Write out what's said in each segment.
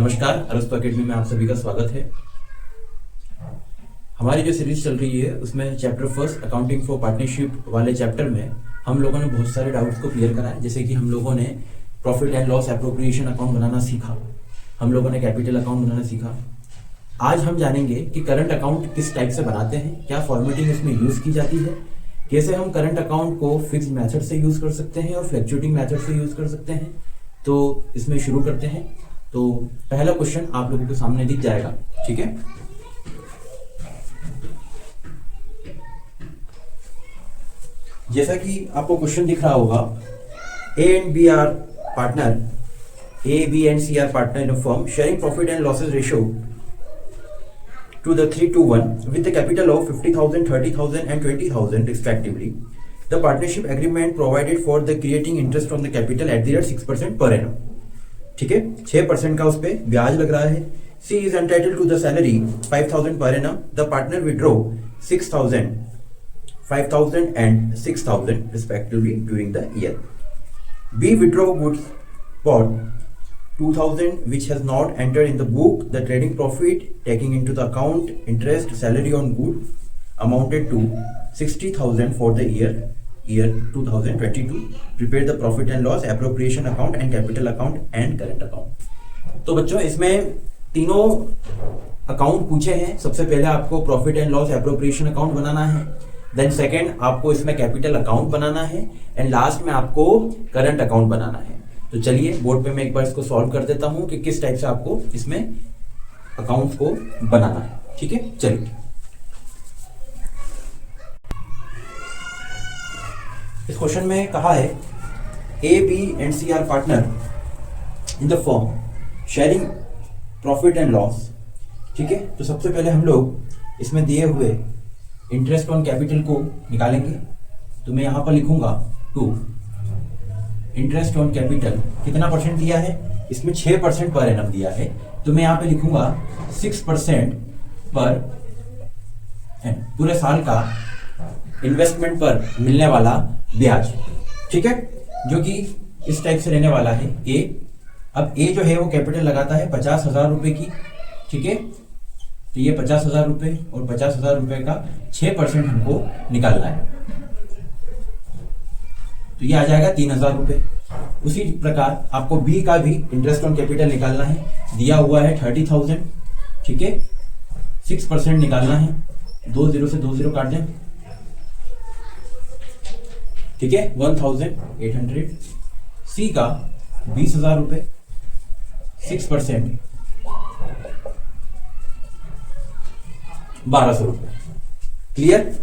नमस्कार, अरस्तु एकेडमी में आप सभी का स्वागत है। हमारी जो सीरीज चल रही है उसमें chapter first accounting for partnership वाले चैप्टर में हम लोगों ने बहुत सारे डाउट्स को क्लियर करा है। जैसे कि हम लोगों ने profit and loss appropriation account बनाना सीखा, हम लोगों ने कैपिटल अकाउंट बनाना सीखा। आज हम जानेंगे कि करंट अकाउंट किस टाइप से बनाते हैं, क्या फॉर्मेटिंग उसमें यूज की जाती है, कैसे हम करंट अकाउंट को फिक्स्ड मेथड से यूज कर सकते हैं और फ्लक्चुएटिंग मेथड से यूज कर सकते हैं। तो इसमें शुरू करते हैं। तो पहला क्वेश्चन आप लोगों के सामने दिख जाएगा, ठीक है। जैसा कि आपको क्वेश्चन दिख रहा होगा, A and B are partner, A B and C are partner in a firm sharing profit and losses ratio to the 3:1 with a capital of 50,000, 30,000 and 20,000 respectively. The partnership agreement provided for the creating interest on the capital at the rate 6% per annum. ठीक है, 6% का उस पे ब्याज लग रहा है। C is entitled to the salary 5,000 per annum. The partner withdraw 6,000, 5,000 and 6,000 respectively during the year. B withdraw goods bought 2,000 which has not entered in the book. The trading profit taking into the account interest salary on good amounted to 60,000 for the year 2022. Prepare the profit and loss appropriation account and capital account and current account. तो बच्चों इसमें तीनों account पूछे हैं। सबसे पहले आपको profit and loss appropriation account बनाना है, देन सेकेंड आपको इसमें कैपिटल अकाउंट बनाना है एंड लास्ट में आपको करंट अकाउंट बनाना है। तो चलिए बोर्ड पे मैं एक बार इसको सॉल्व कर देता हूं कि किस टाइप से आपको इसमें अकाउंट्स को बनाना है, ठीक है। चलिए, इस क्वेश्चन में कहा है A B and C are partner in the firm sharing profit and loss, ठीक है। तो सबसे पहले हम लोग इसमें दिए हुए इंटरेस्ट ऑन कैपिटल को निकालेंगे। तो मैं यहां पर लिखूंगा 2। इंटरेस्ट ऑन कैपिटल कितना परसेंट दिया है, इसमें 6% पर एनम दिया है। तो मैं यहां पे लिखूंगा 6% पर एनम, पूरे साल का इन्वेस्टमेंट पर मिलने वाला ब्याज, ठीक है, जो कि इस टाइप से रहने वाला है। ए, अब ए जो है वो कैपिटल लगाता है 50,000 रुपए की, ठीक है। तो ये 50,000 रुपए और 50,000 रुपए का 6% हमको निकालना है, तो ये आ जाएगा 3,000 रुपए। उसी प्रकार आपको बी का भी इंटरेस्ट ऑन कैपिटल निकालना है, दिया हुआ है 30,000, ठीक है। 6% निकालना है, 2 0 से 2 0 काट दें, ठीक है, 1,800। सी का 20,000 रुपए, 6% 1,200 रुपए। क्लियर।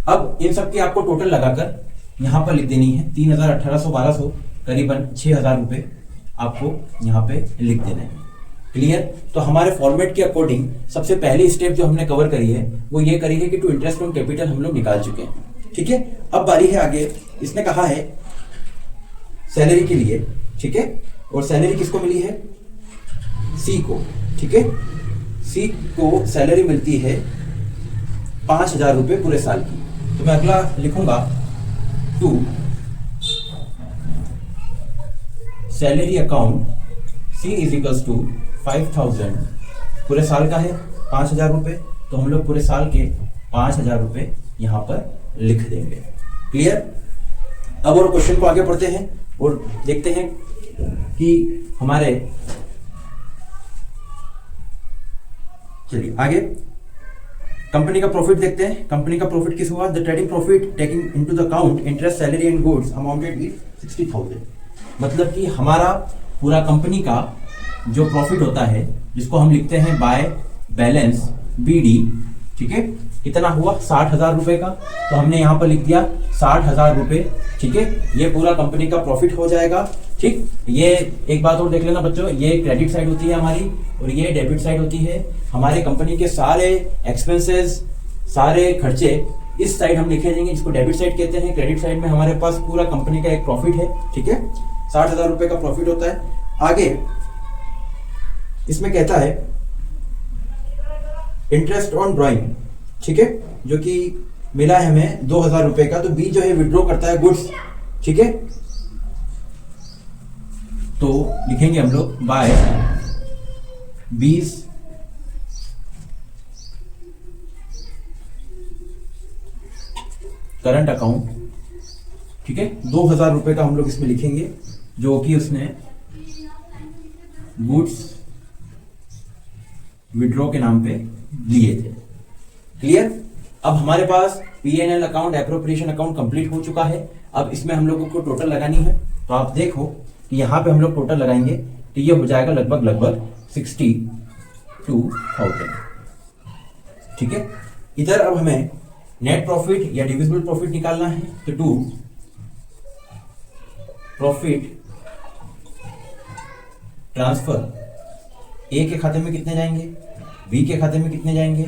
अब इन सब की आपको टोटल लगाकर यहां पर लिख देनी है 3,000, 1,800, 1,200, करीबन 6,000 रुपए आपको यहां पे लिख देना है। क्लियर। तो हमारे फॉर्मेट के अकॉर्डिंग सबसे पहली स्टेप जो हमने कवर करी है वो ये करी है कि टू इंटरेस्ट ऑन कैपिटल हम लोग निकाल चुके हैं, ठीक है। अब बारी है आगे, इसने कहा है सैलरी के लिए, ठीक है, और सैलरी किसको मिली है, सी को, ठीक है। सी को सैलरी मिलती है 5,000 रुपए पूरे साल की। तो मैं अगला लिखूंगा 2 salary account C is equals to 5,000, पूरे साल का है 5,000 रुपए, तो हम लोग पूरे साल के 5,000 रुपए यहां पर लिख देंगे। क्लियर। अब और क्वेश्चन को आगे पढ़ते हैं और देखते हैं कि हमारे, चलिए आगे कंपनी का प्रॉफिट देखते हैं। कंपनी का प्रॉफिट किस हुआ, the trading profit taking into the account interest salary and goods amounted is 60,000। मतलब कि हमारा पूरा कंपनी का जो प्रॉफिट होता है जिसको हम लिखते हैं बाय बैलेंस बीडी, ठीक है, कितना हुआ 60,000 रुपए का। तो हमने यहां पर लिख दिया 60,000 रुपए, ठीक है। ये पूरा कंपनी का प्रॉफिट हो जाएगा, ठीक। ये एक बात और देख लेना बच्चों, ये क्रेडिट साइड होती है हमारी और ये डेबिट साइड होती है। हमारे कंपनी के सारे एक्सपेंसेस, सारे खर्चे इस साइड हम लिखे जाएंगे, जिसको डेबिट साइड कहते हैं। क्रेडिट साइड में हमारे पास पूरा कंपनी का एक प्रॉफिट है, ठीक है, 60,000 रुपए का प्रॉफिट होता है। आगे इसमें कहता है इंटरेस्ट ऑन ड्रॉइंग, ठीक है, जो कि मिला है हमें 2,000 रुपए का। तो बी जो है विड्रॉ करता है गुड्स, ठीक है। तो लिखेंगे हम लोग बाय 20 करंट अकाउंट, ठीक है, 2000 रुपए का हम लोग इसमें लिखेंगे जो कि उसने गुड्स विड्रॉ के नाम पे लिए थे। क्लियर? अब हमारे पास P&L account, appropriation account complete हो चुका है। अब इसमें हम लोगों को टोटल लगानी है, तो आप देखो कि यहां पे हम लोग टोटल लगाएंगे तो ये हो जाएगा लगभग 62,000। ठीक है, इधर अब हमें नेट प्रॉफिट या डिविजिबल प्रॉफिट निकालना है, तो टू प्रॉफिट ट्रांसफर ए के खाते में कितने जाएंगे, बी के खाते में कितने जाएंगे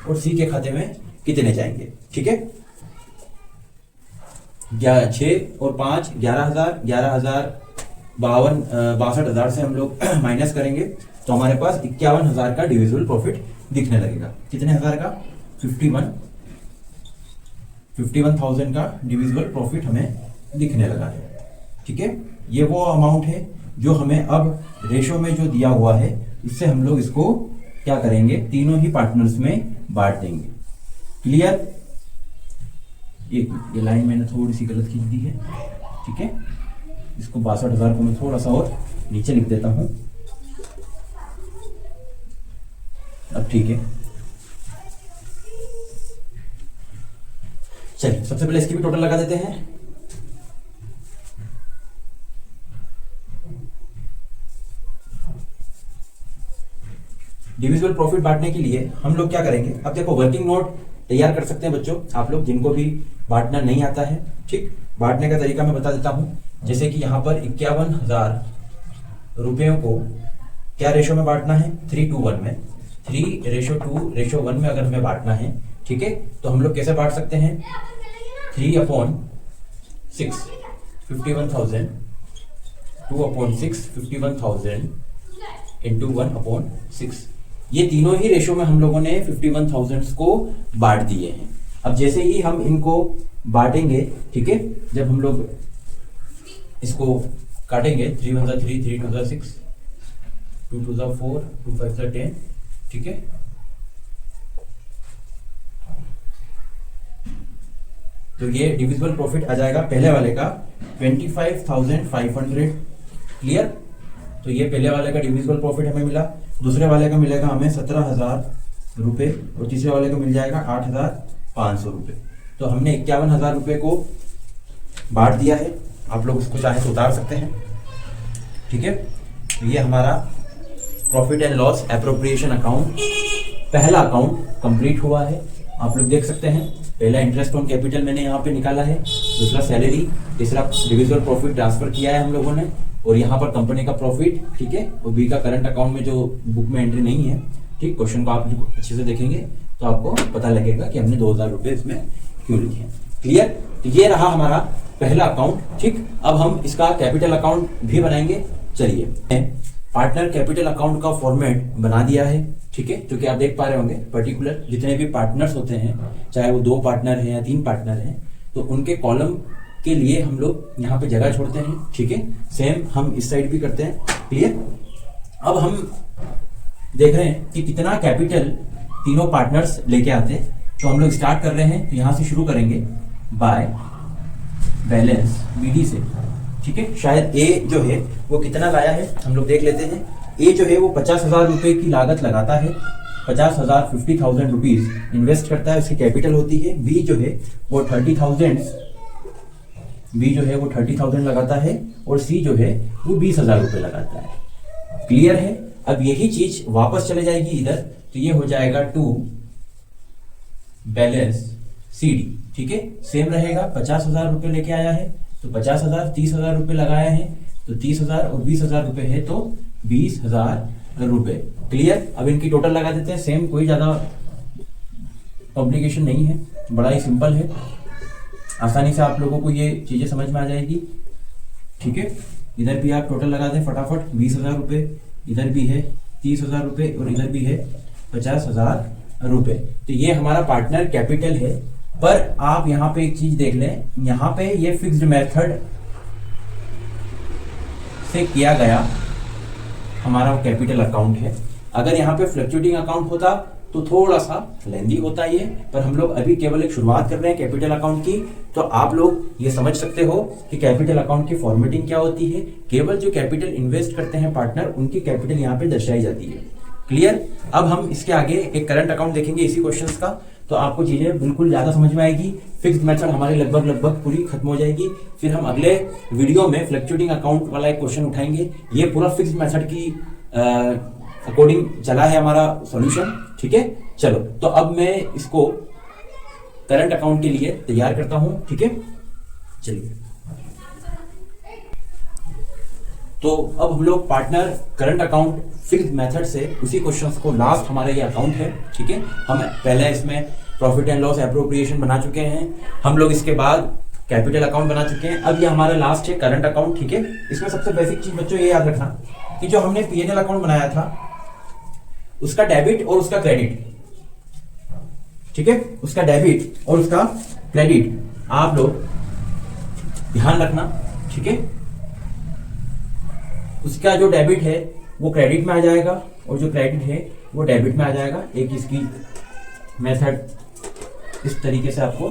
और सी के खाते में कितने जाएंगे। ठीक है, 6 और 5 11,000, 62,000 से हम लोग माइनस करेंगे तो हमारे पास 51,000 का डिविजिबल प्रॉफिट दिखने लगेगा। कितने हजार का? 51,000 का डिविजिबल प्रॉफिट हमें दिखने लगा है। ठीक है, ये वो अमाउंट है जो हमें अब रेशो में जो दिया हुआ है इससे हम लोग इसको क्या करेंगे, तीनों ही पार्टनर्स में बांट देंगे। क्लियर? ये लाइन मैंने थोड़ी सी गलत खींच दी है। ठीक है, इसको 62,000 को मैं थोड़ा सा और नीचे लिख देता हूं। अब ठीक है, चलिए सबसे पहले इसकी भी टोटल लगा देते हैं। डिविजिबल प्रॉफिट बांटने के लिए हम लोग क्या करेंगे, अब देखो वर्किंग नोट तैयार कर सकते हैं बच्चों आप लोग जिनको भी बांटना नहीं आता है। ठीक, बांटने का तरीका मैं बता देता हूं। जैसे कि यहां पर 51,000 रुपयों को क्या रेशो में बांटना है, 3:1 में, 3:2:1 में अगर हमें बांटना है। ठीक है, तो हम लोग कैसे बांट सकते हैं, 3/6 51,000, 2/6 51,000 इंटू 1/6। ये तीनों ही रेशो में हम लोगों ने 51,000 को बांट दिए हैं। अब जैसे ही हम इनको बांटेंगे, ठीक है, जब हम लोग इसको काटेंगे 3 1 3, 3 2 6, 2 2 4, 2 5 10, ठीक है, तो ये डिविजिबल प्रॉफिट आ जाएगा पहले वाले का 25,500। क्लियर? तो ये पहले वाले का डिविजिबल प्रॉफिट हमें मिला। दूसरे वाले का मिलेगा हमें 17,000 रुपए और तीसरे वाले का मिल जाएगा 8,500 रुपए। तो हमने 51,000 रुपए को बांट दिया है। आप लोग इसको चाहे तो उतार सकते हैं। ठीक है, तो ये हमारा profit and loss appropriation account, पहला अकाउंट कंप्लीट हुआ है। आप लोग देख सकते हैं, पहला इंटरेस्ट ऑन कैपिटल मैंने यहाँ पे निकाला है, दूसरा सैलरी, तीसरा डिविजिबल प्रॉफिट ट्रांसफर किया है हम लोगों ने, और यहाँ पर कंपनी का प्रॉफिट। ठीक है, और बी का करंट अकाउंट में जो बुक में एंट्री नहीं है। ठीक, क्वेश्चन को आप अच्छे से देखेंगे तो आपको पता लगेगा कि हमने 2,000 रुपए इसमें क्यों लिखे हैं। क्लियर? तो ये रहा हमारा पहला अकाउंट। ठीक, अब हम इसका कैपिटल अकाउंट भी बनाएंगे। चलिए, पार्टनर कैपिटल अकाउंट का फॉर्मेट बना दिया है। ठीक है, जो कि आप देख पा रहे होंगे, पर्टिकुलर जितने भी पार्टनर्स होते हैं, चाहे वो 2 पार्टनर हैं या 3 पार्टनर हैं, तो उनके कॉलम के लिए हम लोग यहाँ पे जगह छोड़ते हैं। ठीक है, सेम हम इस साइड भी करते हैं। क्लियर? अब हम देख रहे हैं कि कितना कैपिटल तीनों पार्टनर्स लेके आते हैं। तो हम लोग स्टार्ट कर रहे हैं, तो यहां से शुरू करेंगे बाय बैलेंस BD से। ठीक है, शायद ए जो है वो कितना लाया है हम लोग देख लेते हैं। ए जो है वो 50,000 रुपए की लागत लगाता है, 50,000 50,000 रुपीज इन्वेस्ट करता है, उसकी कैपिटल होती है। बी जो है वो 30,000 लगाता है, और सी जो है वो 20,000 रुपए लगाता है। क्लियर है? अब यही चीज वापस चले जाएगी इधर, तो ये हो जाएगा टू बैलेंस CD। ठीक है, सेम रहेगा, 50,000 रुपए लेके आया है तो 50,000, 30,000 रुपए लगाया है तो 30,000 और 20,000 रुपए है तो 20,000 रुपए। क्लियर? अब इनकी टोटल लगा देते हैं। सेम, कोई ज्यादा कॉम्प्लिकेशन नहीं है, बड़ा ही सिंपल है, आसानी से आप लोगों को ये चीजें समझ में आ जाएगी। ठीक है, इधर भी आप टोटल लगा दें फटाफट, 20,000 रुपए, इधर भी है 30,000 रुपए और इधर भी है 50,000 रुपए। तो ये हमारा पार्टनर कैपिटल है। पर आप यहाँ पे एक चीज देख लें, यहाँ पे ये फिक्स्ड मेथड से किया गया हमारा कैपिटल अकाउंट है। अगर यहाँ पे फ्लक्चुएटिंग अकाउंट होता तो थोड़ा सा लेंदी होता ये, पर हम लोग अभी केवल एक शुरुआत कर रहे हैं कैपिटल अकाउंट की, तो आप लोग ये समझ सकते हो कि कैपिटल अकाउंट की फॉर्मेटिंग क्या होती है। केवल जो कैपिटल इन्वेस्ट करते हैं पार्टनर, उनकी कैपिटल यहाँ पे दर्शाई जाती है। क्लियर। अब हम इसके आगे एक करंट अकाउंट देखेंगे इसी क्वेश्चंस का, तो आपको चीजें बिल्कुल ज्यादा समझ में आएगी। फिक्स्ड मेथड हमारी लगभग पूरी खत्म हो जाएगी। फिर हम अगले वीडियो में फ्लक्चुएटिंग अकाउंट वाला एक क्वेश्चन उठाएंगे। ये पूरा फिक्स्ड मेथड की अकॉर्डिंग चला है हमारा सॉल्यूशन, ठीक है। चलो, तो अब मैं इसको करंट अकाउंट के लिए तैयार करता हूं, ठीक है। चलिए, तो अब हम लोग partner current account fixed method से उसी क्वेश्चंस को, लास्ट हमारा ये अकाउंट है, ठीक है। हम पहले इसमें प्रॉफिट एंड लॉस एप्रोप्रिएशन बना चुके हैं हम लोग, इसके बाद कैपिटल अकाउंट बना चुके हैं। अब ये हमारा लास्ट है करंट अकाउंट, ठीक है। इसमें सबसे बेसिक चीज बच्चों ये याद रखना कि जो हमने पीएनएल अकाउंट बनाया था, उसका डेबिट और उसका क्रेडिट, ठीक है, उसका डेबिट और उसका क्रेडिट आप लोग ध्यान रखना, ठीक है। उसका जो डेबिट है वो क्रेडिट में आ जाएगा और जो क्रेडिट है वो डेबिट में आ जाएगा। एक इसकी मेथड इस तरीके से आपको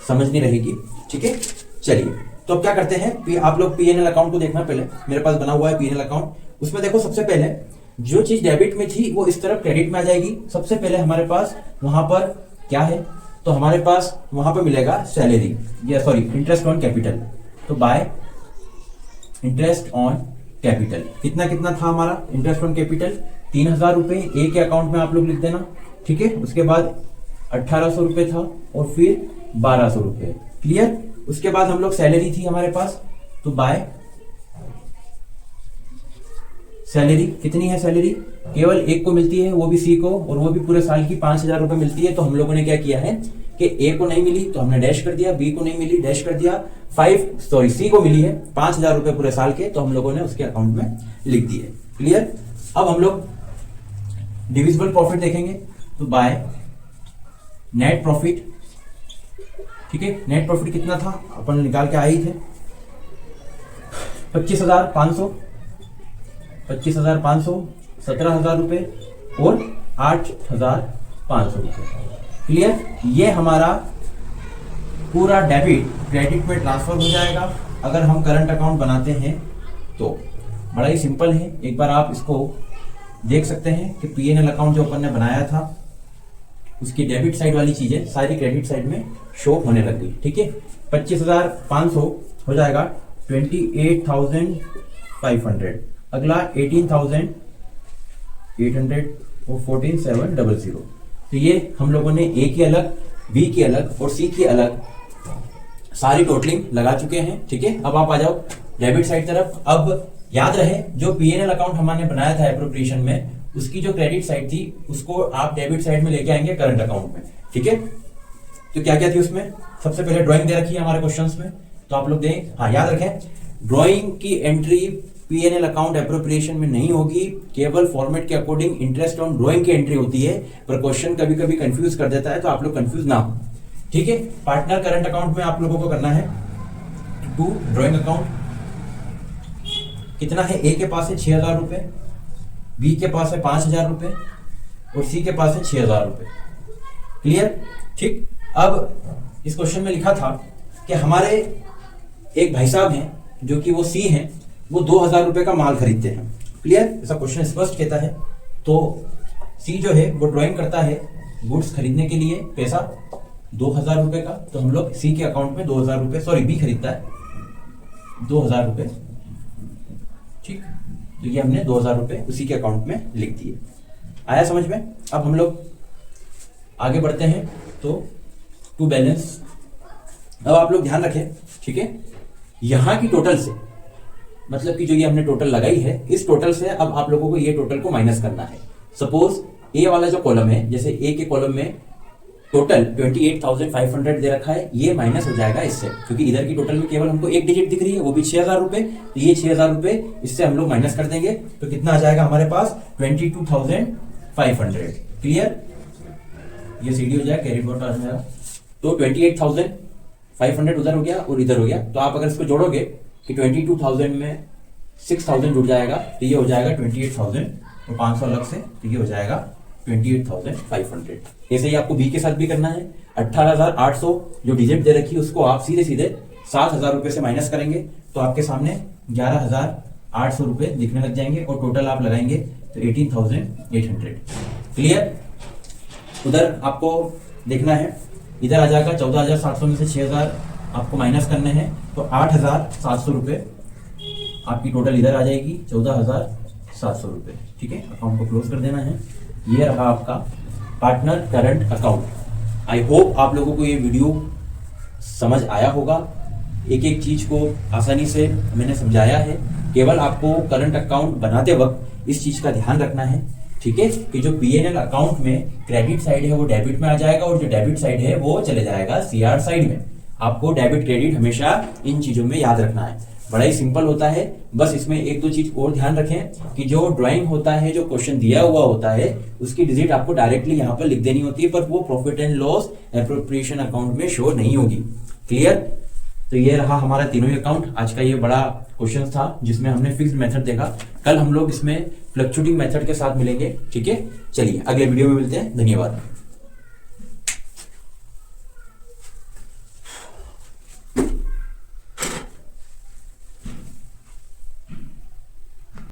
समझनी रहेगी, ठीक है। चलिए, तो अब क्या करते हैं, आप लोग पीएनएल अकाउंट को देखना। पहले मेरे पास बना हुआ है पीएनएल अकाउंट, उसमें देखो सबसे पहले जो चीज डेबिट में थी वो इस तरफ क्रेडिट में आ जाएगी। सबसे पहले हमारे पास वहां पर क्या है, तो हमारे पास वहां पर मिलेगा सैलरी, या सॉरी इंटरेस्ट ऑन कैपिटल। तो बाय इंटरेस्ट ऑन कैपिटल कितना कितना था हमारा इंटरेस्ट ऑन कैपिटल, 3000 रुपए ए के अकाउंट में आप लोग लिख देना, ठीक है। उसके बाद 1800 रुपए था और फिर 1200 रुपए। क्लियर। उसके बाद हम लोग सैलरी थी हमारे पास, तो बाय सैलरी कितनी है, सैलरी केवल एक को मिलती है, वो भी सी को, और वो भी पूरे साल की 5000 रुपए मिलती है। तो हम लोगों ने क्या किया है कि ए को नहीं मिली तो हमने डैश कर दिया, बी को नहीं मिली डैश कर दिया, सी को मिली है 5000 रुपए पूरे साल के, तो हम लोगों ने उसके अकाउंट में लिख दिए। क्लियर। अब हम लोग डिविजिबल प्रॉफिट देखेंगे, तो बाय नेट प्रॉफिट, ठीक है। नेट प्रॉफिट कितना था अपन निकाल के आए ही थे, 25,500, 17,000 रुपए और 8,500 रुपए। क्लियर। ये हमारा पूरा डेबिट क्रेडिट में ट्रांसफर हो जाएगा अगर हम करंट अकाउंट बनाते हैं तो। बड़ा ही सिंपल है, एक बार आप इसको देख सकते हैं कि पीएनएल अकाउंट जो अपन ने बनाया था उसकी डेबिट साइड वाली चीजें सारी क्रेडिट साइड में शो होने लग गई, ठीक है। 25,500 हो जाएगा 28,500, अगला 18,800 और 14,700। तो ये हम लोगों ने ए की अलग, बी की अलग और सी की अलग सारी टोटलिंग लगा चुके हैं, ठीक है। अब आप आ जाओ डेबिट साइड तरफ। अब याद रहे जो पीएनएल अकाउंट हमने बनाया था एप्रोप्रिएशन में, उसकी जो क्रेडिट साइड थी उसको आप डेबिट साइड में लेके आएंगे करंट अकाउंट में, ठीक है। तो क्या क्या थी उसमें, सबसे पहले ड्राइंग दे रखी है हमारे क्वेश्चंस में, तो आप लोग दें, हाँ याद रखें ड्राइंग की एंट्री पीएनएल अकाउंट एप्रोप्रिएशन में नहीं होगी, केवल फॉर्मेट के अकॉर्डिंग इंटरेस्ट ऑन ड्राइंग की एंट्री होती है। पर क्वेश्चन कभी कभी कंफ्यूज कर देता है, तो आप लोग कंफ्यूज ना हो, ठीक है। पार्टनर करंट अकाउंट में आप लोगों को करना है टू ड्राइंग अकाउंट कितना है, ए के पास है 6,000 रुपए, बी के पास है 5,000 रुपए और सी के पास है 6,000 रुपए। क्लियर, ठीक। अब इस क्वेश्चन में लिखा था कि हमारे एक भाई साहब हैं जो कि वो सी हैं, वो 2,000 रुपए का माल खरीदते हैं। क्लियर, ऐसा क्वेश्चन स्पष्ट कहता है। तो सी जो है वो ड्राइंग करता है गुड्स खरीदने के लिए पैसा 2,000 रुपए का, तो हम लोग सी के अकाउंट में 2,000 रुपए, सॉरी बी खरीदता है 2,000 रुपए, ठीक। तो ये हमने 2,000 रुपए उसी के अकाउंट में लिख दिए। आया समझ में। अब हम लोग आगे बढ़ते हैं, तो टू बैलेंस। अब आप लोग ध्यान रखें, ठीक है, यहां की टोटल से, मतलब कि जो ये हमने टोटल लगाई है, इस टोटल से अब आप लोगों को ये टोटल को माइनस करना है। सपोज ए वाला जो कॉलम है, जैसे ए के कॉलम में टोटल 28,500 दे रखा है, ये माइनस हो जाएगा इससे, क्योंकि इधर की टोटल में केवल हमको एक डिजिट दिख रही है, वो भी 6,000 रुपए। तो ये 6,000 रुपए इससे हम लोग माइनस कर देंगे, तो कितना आ जाएगा हमारे पास 22,500। क्लियर, ये सीडी हो जाएगा, कैरी फॉरवर्ड आ जाएगा। तो 28,500 उधर हो गया और इधर हो गया। तो आप अगर इसको जोड़ोगे कि 22,000 में 6,000 जुड़ जाएगा, तो ये हो जाएगा 28,000 तो 500 अलग से, तो ये हो जाएगा 28,500। ऐसे ही आपको बी के साथ भी करना है। 18,800 जो डिजिट दे रखी है उसको आप सीधे सीधे 7,000 रुपए से माइनस करेंगे तो आपके सामने 11,800 रुपए दिखने लग जाएंगे और टोटल आप लगाएंगे तो 18,800। क्लियर? उधर आपको देखना है, इधर आ जाएगा 14,700 में से 6,000 आपको माइनस करने हैं तो 8,700 रुपए आपकी टोटल इधर आ जाएगी, 14,700 रुपए। ठीक है, अकाउंट को क्लोज कर देना है। ये रहा आपका partner current account. I hope आप लोगों को ये वीडियो समझ आया होगा। एक एक चीज को आसानी से मैंने समझाया है। केवल आपको करंट अकाउंट बनाते वक्त इस चीज का ध्यान रखना है, ठीक है, कि जो पीएनएल अकाउंट में क्रेडिट साइड है वो डेबिट में आ जाएगा और जो डेबिट साइड है वो चले जाएगा सीआर साइड में। आपको डेबिट क्रेडिट हमेशा इन चीजों में याद रखना है। बड़ा ही सिंपल होता है। बस इसमें एक दो चीज और ध्यान रखें कि जो ड्राइंग होता है, जो क्वेश्चन दिया हुआ होता है, उसकी डिजिट आपको डायरेक्टली यहाँ पर लिख देनी होती है, पर वो profit and loss appropriation account में शो नहीं होगी। क्लियर? तो ये रहा हमारा तीनों ही अकाउंट। आज का ये बड़ा क्वेश्चन था जिसमें हमने फिक्स्ड मेथड देखा। कल हम लोग इसमें फ्लक्चुएटिंग मेथड के साथ मिलेंगे। ठीक है, चलिए अगले वीडियो में मिलते हैं। धन्यवाद।